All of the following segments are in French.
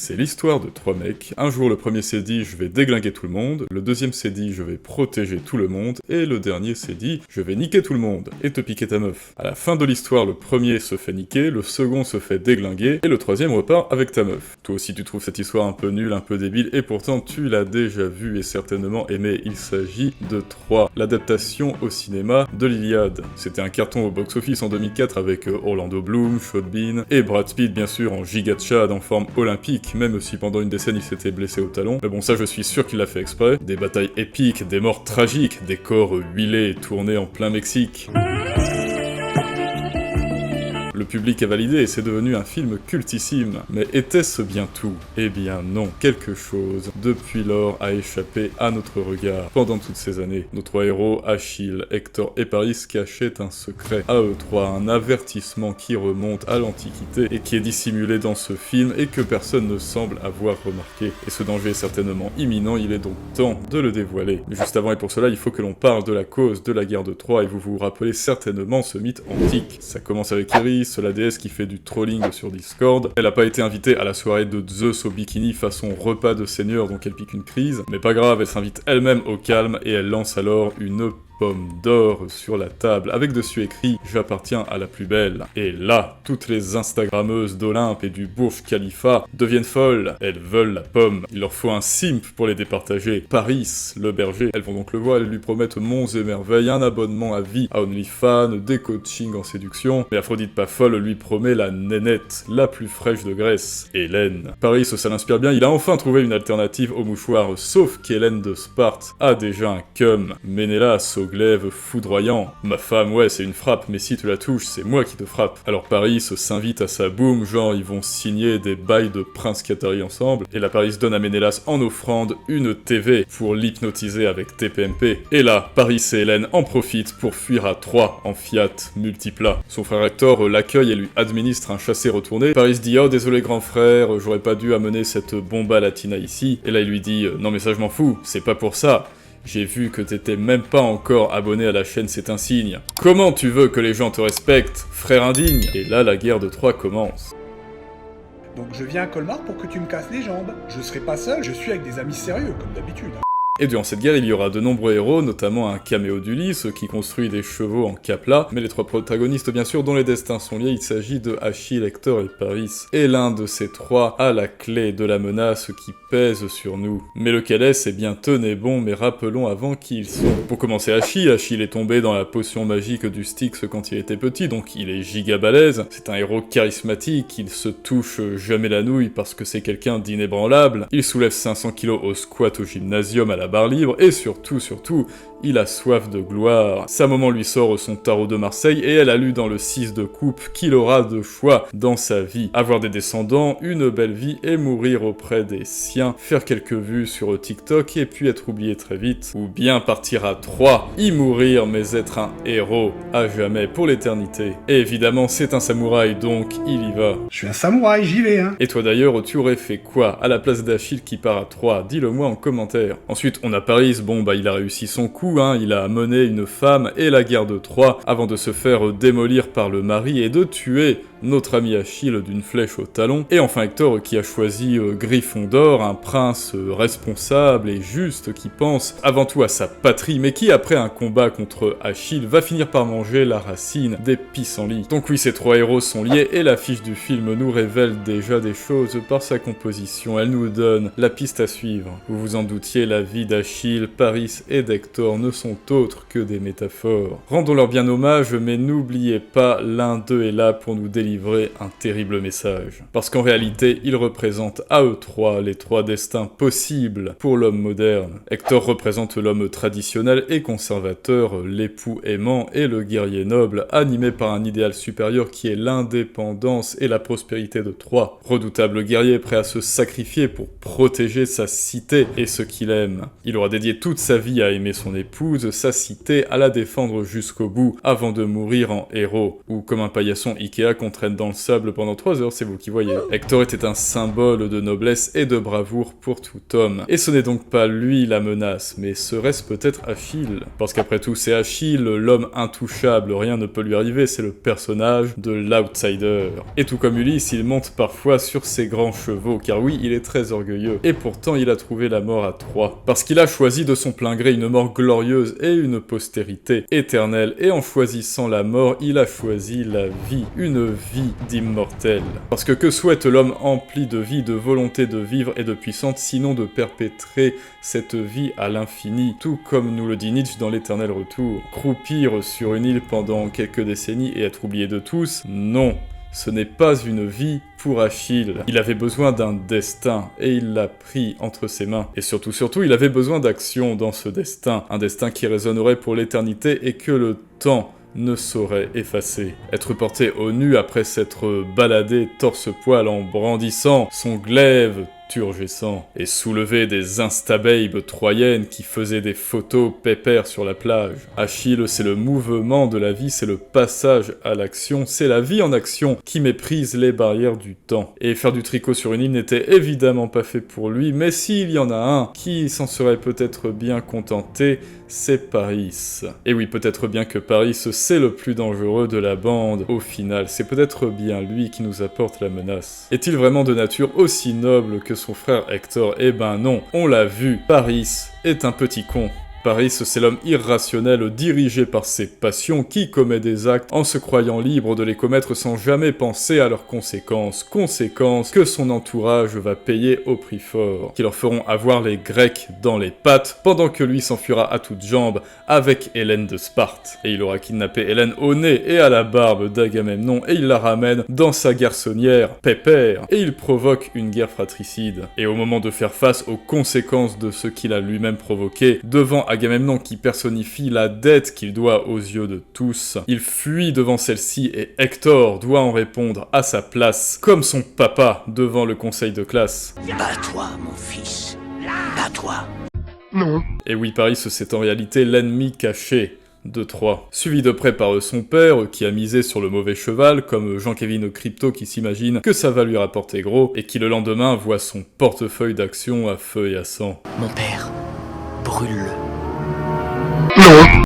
C'est l'histoire de trois mecs. Un jour, le premier s'est dit « je vais déglinguer tout le monde », le deuxième s'est dit « je vais protéger tout le monde », et le dernier s'est dit « je vais niquer tout le monde et te piquer ta meuf ». À la fin de l'histoire, le premier se fait niquer, le second se fait déglinguer, et le troisième repart avec ta meuf. Toi aussi tu trouves cette histoire un peu nulle, un peu débile, et pourtant tu l'as déjà vue et certainement aimée. Il s'agit de Troie, l'adaptation au cinéma de l'Iliade. C'était un carton au box-office en 2004 avec Orlando Bloom, Sean Bean, et Brad Pitt bien sûr en giga tchad en forme olympique, même si pendant une des scènes il s'était blessé au talon. Mais bon, ça je suis sûr qu'il l'a fait exprès. Des batailles épiques, des morts tragiques, des corps huilés tournés en plein Mexique. Le public a validé et c'est devenu un film cultissime. Mais était-ce bien tout? Eh bien non, quelque chose, depuis lors, a échappé à notre regard. Pendant toutes ces années, nos trois héros, Achille, Hector et Paris, cachaient un secret à eux trois, un avertissement qui remonte à l'Antiquité et qui est dissimulé dans ce film et que personne ne semble avoir remarqué. Et ce danger est certainement imminent, il est donc temps de le dévoiler. Mais juste avant et pour cela, il faut que l'on parle de la cause de la guerre de Troie et vous vous rappelez certainement ce mythe antique. Ça commence avec Iris, la déesse qui fait du trolling sur Discord. Elle a pas été invitée à la soirée de Zeus au bikini façon repas de seigneur donc elle pique une crise, mais pas grave, elle s'invite elle-même au calme et elle lance alors une pomme d'or sur la table, avec dessus écrit « J'appartiens à la plus belle ». Et là, toutes les Instagrammeuses d'Olympe et du Burj Khalifa deviennent folles. Elles veulent la pomme. Il leur faut un simp pour les départager. Paris, le berger. Elles vont donc le voir, elles lui promettent monts et merveilles, un abonnement à vie à OnlyFans, des coachings en séduction. Mais Aphrodite pas folle lui promet la nénette, la plus fraîche de Grèce, Hélène. Paris, ça l'inspire bien, il a enfin trouvé une alternative au mouchoir, sauf qu'Hélène de Sparte a déjà un cum. Ménélas au glaive foudroyant. Ma femme, ouais, c'est une frappe, mais si tu la touches, c'est moi qui te frappe. Alors Paris s'invite à sa boum, genre ils vont signer des bails de Prince Qatari ensemble, et la Paris donne à Ménélas en offrande une TV pour l'hypnotiser avec TPMP. Et là, Paris et Hélène en profitent pour fuir à Troie en Fiat multiplat. Son frère Hector l'accueille et lui administre un chassé retourné. Paris dit « Oh désolé grand frère, j'aurais pas dû amener cette bomba latina ici ». Et là il lui dit « Non mais ça je m'en fous, c'est pas pour ça. J'ai vu que t'étais même pas encore abonné à la chaîne, c'est un signe. Comment tu veux que les gens te respectent, frère indigne ?» Et là, la guerre de Troie commence. Donc je viens à Colmar pour que tu me casses les jambes. Je serai pas seul, je suis avec des amis sérieux, comme d'habitude. Et durant cette guerre, il y aura de nombreux héros, notamment un caméo d'Ulysse, qui construit des chevaux en capla, mais les trois protagonistes bien sûr, dont les destins sont liés, il s'agit de Achille, Hector et Paris. Et l'un de ces trois a la clé de la menace qui pèse sur nous. Mais lequel est-ce? Eh bien tenez bon, mais rappelons avant qui ils sont. Pour commencer Achille est tombé dans la potion magique du Styx quand il était petit, donc il est giga balèze. C'est un héros charismatique, il se touche jamais la nouille parce que c'est quelqu'un d'inébranlable. Il soulève 500 kilos au squat au gymnasium à la barre libre, et surtout, il a soif de gloire. Sa maman lui sort son tarot de Marseille, et elle a lu dans le 6 de coupe qu'il aura deux choix dans sa vie. Avoir des descendants, une belle vie, et mourir auprès des siens, faire quelques vues sur TikTok, et puis être oublié très vite. Ou bien partir à Troie, y mourir, mais être un héros, à jamais, pour l'éternité. Et évidemment, c'est un samouraï, donc il y va. Je suis un samouraï, j'y vais, hein. Et toi d'ailleurs, tu aurais fait quoi à la place d'Achille qui part à Troie? Dis-le moi en commentaire. Ensuite, on a Paris, bon bah il a réussi son coup, hein, il a mené une femme et la guerre de Troie avant de se faire démolir par le mari et de tuer notre ami Achille d'une flèche au talon. Et enfin Hector qui a choisi Gryffondor, un prince responsable et juste qui pense avant tout à sa patrie, mais qui après un combat contre Achille va finir par manger la racine des pissenlits. Donc oui, ces trois héros sont liés et l'affiche du film nous révèle déjà des choses par sa composition, elle nous donne la piste à suivre. Vous vous en doutiez, la vie d'Achille, Paris et d'Hector ne sont autres que des métaphores. Rendons-leur bien hommage, mais n'oubliez pas, l'un d'eux est là pour nous délivrer un terrible message. Parce qu'en réalité, ils représentent à eux trois les trois destins possibles pour l'homme moderne. Hector représente l'homme traditionnel et conservateur, l'époux aimant et le guerrier noble, animé par un idéal supérieur qui est l'indépendance et la prospérité de Troie. Redoutable guerrier prêt à se sacrifier pour protéger sa cité et ce qu'il aime. Il aura dédié toute sa vie à aimer son épouse, sa cité, à la défendre jusqu'au bout, avant de mourir en héros, ou comme un paillasson Ikea contre traîne dans le sable pendant 3 heures, c'est vous qui voyez. Hector était un symbole de noblesse et de bravoure pour tout homme. Et ce n'est donc pas lui la menace, mais serait-ce peut-être Achille? Parce qu'après tout, c'est Achille, l'homme intouchable, rien ne peut lui arriver, c'est le personnage de l'outsider. Et tout comme Ulysse, il monte parfois sur ses grands chevaux, car oui, il est très orgueilleux. Et pourtant, il a trouvé la mort à Troie. Parce qu'il a choisi de son plein gré une mort glorieuse et une postérité éternelle. Et en choisissant la mort, il a choisi la vie. Une vie d'immortel. Parce que souhaite l'homme empli de vie, de volonté de vivre et de puissance, sinon de perpétrer cette vie à l'infini, tout comme nous le dit Nietzsche dans l'Éternel Retour. Croupir sur une île pendant quelques décennies et être oublié de tous, non. Ce n'est pas une vie pour Achille. Il avait besoin d'un destin, et il l'a pris entre ses mains. Et surtout, il avait besoin d'action dans ce destin. Un destin qui résonnerait pour l'éternité et que le temps ne saurait effacer. Être porté au nu après s'être baladé torse-poil en brandissant son glaive turgescent, et soulever des instababes troyennes qui faisaient des photos pépères sur la plage. Achille, c'est le mouvement de la vie, c'est le passage à l'action, c'est la vie en action qui méprise les barrières du temps. Et faire du tricot sur une île n'était évidemment pas fait pour lui, mais s'il y en a un qui s'en serait peut-être bien contenté, c'est Paris. Et oui, peut-être bien que Paris, c'est le plus dangereux de la bande. Au final, c'est peut-être bien lui qui nous apporte la menace. Est-il vraiment de nature aussi noble que son frère Hector? Eh ben non, on l'a vu, Paris est un petit con. Paris, c'est l'homme irrationnel dirigé par ses passions qui commet des actes en se croyant libre de les commettre sans jamais penser à leurs conséquences. Conséquences que son entourage va payer au prix fort, qui leur feront avoir les Grecs dans les pattes, pendant que lui s'enfuira à toutes jambes avec Hélène de Sparte. Et il aura kidnappé Hélène au nez et à la barbe d'Agamemnon, et il la ramène dans sa garçonnière, Pépère, et il provoque une guerre fratricide. Et au moment de faire face aux conséquences de ce qu'il a lui-même provoqué, devant Agamemnon qui personnifie la dette qu'il doit aux yeux de tous, il fuit devant celle-ci et Hector doit en répondre à sa place, comme son papa devant le conseil de classe. Bats-toi, mon fils. Bats-toi. Non. Et oui, Paris, c'est en réalité l'ennemi caché de Troie. Suivi de près par son père, qui a misé sur le mauvais cheval, comme Jean-Kévin Crypto qui s'imagine que ça va lui rapporter gros, et qui le lendemain voit son portefeuille d'action à feu et à sang. Mon père, brûle-le.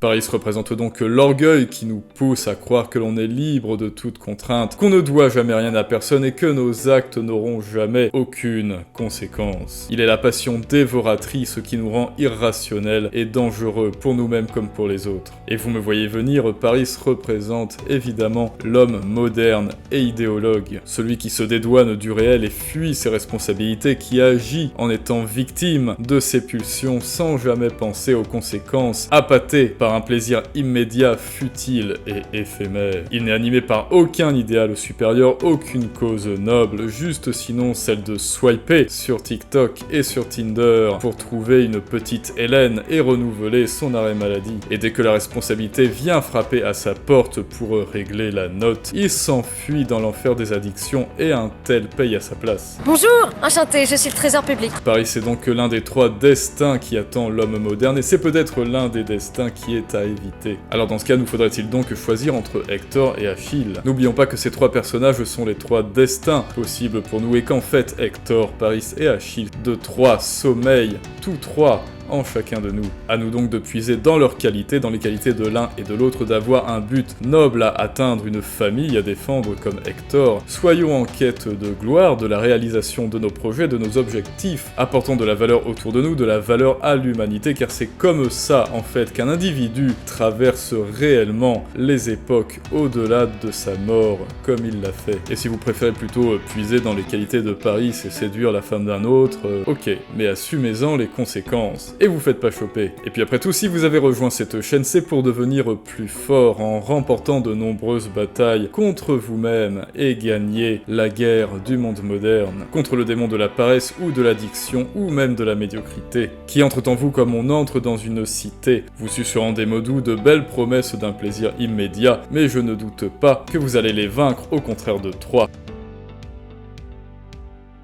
Paris représente donc l'orgueil qui nous pousse à croire que l'on est libre de toute contrainte, qu'on ne doit jamais rien à personne et que nos actes n'auront jamais aucune conséquence. Il est la passion dévoratrice qui nous rend irrationnels et dangereux pour nous-mêmes comme pour les autres. Et vous me voyez venir, Paris représente évidemment l'homme moderne et idéologue, celui qui se dédouane du réel et fuit ses responsabilités, qui agit en étant victime de ses pulsions sans jamais penser aux conséquences, appâté par un plaisir immédiat, futile et éphémère. Il n'est animé par aucun idéal supérieur, aucune cause noble, juste sinon celle de swiper sur TikTok et sur Tinder pour trouver une petite Hélène et renouveler son arrêt maladie. Et dès que la responsabilité vient frapper à sa porte pour régler la note, il s'enfuit dans l'enfer des addictions et un tel paye à sa place. Bonjour, enchanté, je suis le trésor public. Paris, c'est donc l'un des 3 destins qui attend l'homme moderne et c'est peut-être l'un des destins qui est à éviter. Alors dans ce cas, nous faudrait-il donc choisir entre Hector et Achille? N'oublions pas que ces 3 personnages sont les 3 destins possibles pour nous et qu'en fait, Hector, Paris et Achille, de 3 sommeillent, tous 3 en chacun de nous. À nous donc de puiser dans leurs qualités, dans les qualités de l'un et de l'autre, d'avoir un but noble à atteindre, une famille à défendre comme Hector. Soyons en quête de gloire, de la réalisation de nos projets, de nos objectifs, apportant de la valeur autour de nous, de la valeur à l'humanité, car c'est comme ça en fait qu'un individu traverse réellement les époques au-delà de sa mort, comme il l'a fait. Et si vous préférez plutôt puiser dans les qualités de Paris et séduire la femme d'un autre, ok, mais assumez-en les conséquences. Et vous faites pas choper. Et puis après tout, si vous avez rejoint cette chaîne, c'est pour devenir plus fort en remportant de nombreuses batailles contre vous-même et gagner la guerre du monde moderne, contre le démon de la paresse ou de l'addiction ou même de la médiocrité, qui entre en vous comme on entre dans une cité, vous susurrant des mots doux, de belles promesses d'un plaisir immédiat, mais je ne doute pas que vous allez les vaincre au contraire de Troie.